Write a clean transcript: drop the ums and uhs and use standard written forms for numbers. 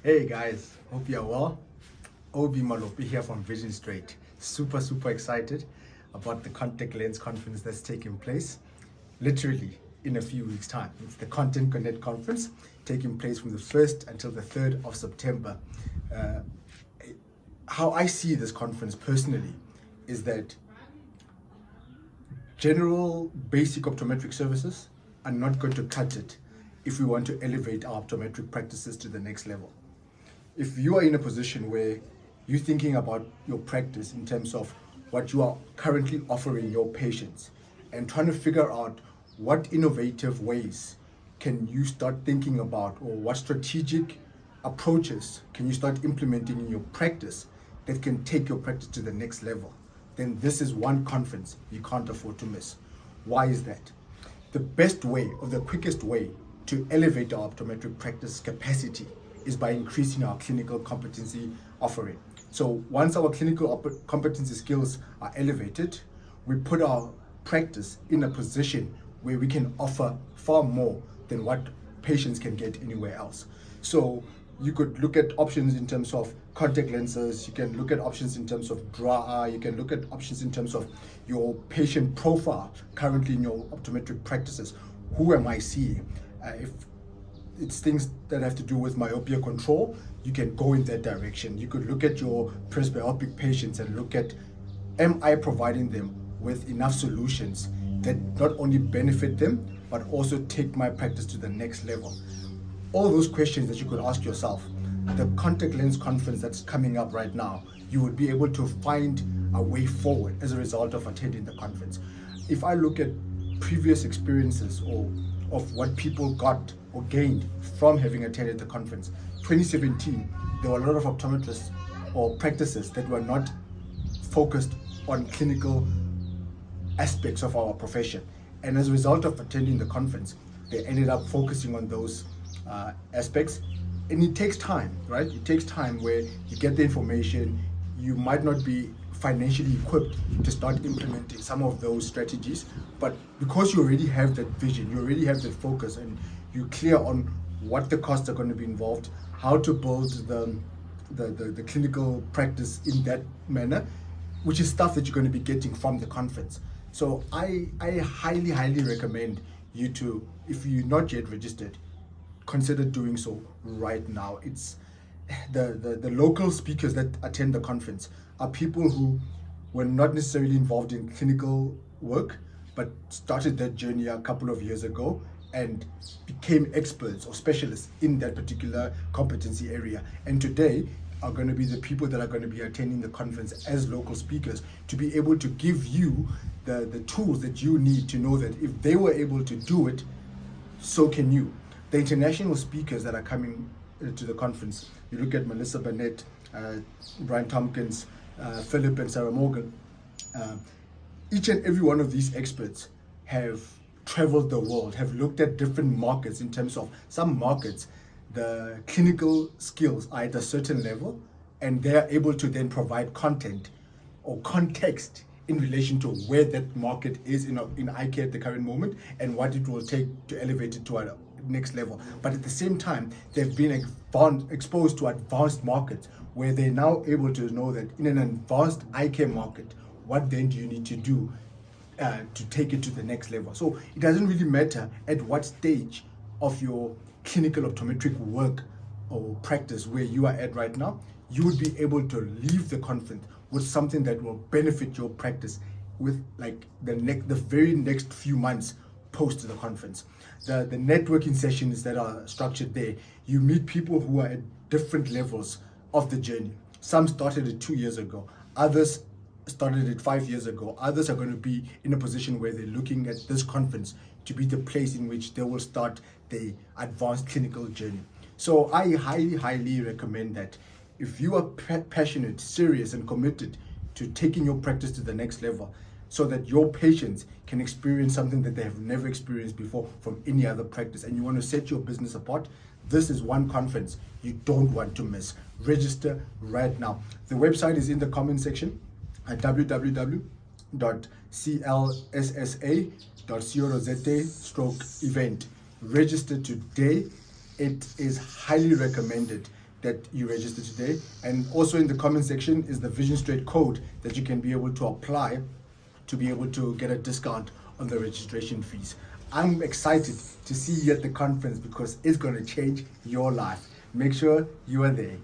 Hey guys, hope you're well. Obi Malopi here from Vision Straight. Super excited about the Contact Lens conference that's taking place literally in a few weeks' time. It's the Content Connect conference taking place from the 1st until the 3rd of September. Uh, how I see this conference personally is that general basic optometric services are not going to cut it if we want to elevate our optometric practices to the next level. If you are in a position where you're thinking about your practice in terms of what you are currently offering your patients and trying to figure out what innovative ways can you start thinking about, or what strategic approaches can you start implementing in your practice that can take your practice to the next level, then this is one conference you can't afford to miss. Why is that? The best way, or the quickest way, to elevate our optometric practice capacity is by increasing our clinical competency offering. So once our clinical competency skills are elevated, we put our practice in a position where we can offer far more than what patients can get anywhere else. So you could look at options in terms of contact lenses, you can look at options in terms of dry eye, you can look at options in terms of your patient profile currently in your optometric practices. Who am I seeing? If it's things that have to do with myopia control, you can go in that direction. You could look at your presbyopic patients and look at, am I providing them with enough solutions that not only benefit them, but also take my practice to the next level? All those questions that you could ask yourself, the Contact Lens conference that's coming up right now, you would be able to find a way forward as a result of attending the conference. If I look at previous experiences or of what people got or gained from having attended the conference, 2017, there were a lot of optometrists or practices that were not focused on clinical aspects of our profession. And as a result of attending the conference, they ended up focusing on those aspects. And it takes time, right? It takes time where you get the information, you might not be financially equipped to start implementing some of those strategies, but because you already have that vision, you already have that focus, and you're clear on what the costs are going to be involved, how to build the clinical practice in that manner, which is stuff that you're going to be getting from the conference. So I highly recommend you to, if you're not yet registered, consider doing so right now. It's the local speakers that attend the conference are people who were not necessarily involved in clinical work, but started that journey a couple of years ago and became experts or specialists in that particular competency area. And today are going to be the people that are going to be attending the conference as local speakers to be able to give you the tools that you need to know that if they were able to do it, so can you. The international speakers that are coming to the conference, you look at Melissa Burnett, Brian Tompkins, Philip and Sarah Morgan, each and every one of these experts have traveled the world, have looked at different markets. In terms of some markets, the clinical skills are at a certain level, and they are able to then provide content or context in relation to where that market is in eye care at the current moment and what it will take to elevate it to a next level. But at the same time, they've been exposed to advanced markets where they're now able to know that in an advanced eye care market, what then do you need to do to take it to the next level? So it doesn't really matter at what stage of your clinical optometric work or practice where you are at right now, you would be able to leave the conference with something that will benefit your practice with like the very next few months post the conference. The networking sessions that are structured there, you meet people who are at different levels of the journey. Some started it 2 years ago, others started it 5 years ago, others are going to be in a position where they're looking at this conference to be the place in which they will start the advanced clinical journey. So I highly recommend that if you are passionate, serious and committed to taking your practice to the next level, so that your patients can experience something that they have never experienced before from any other practice, and you want to set your business apart, this is one conference you don't want to miss. Register right now. The website is in the comment section at www.clssa.co.za/event. Register today. It is highly recommended that you register today. And also in the comment section is the Vision Straight code that you can be able to apply to be able to get a discount on the registration fees. I'm excited to see you at the conference because it's going to change your life. Make sure you are there.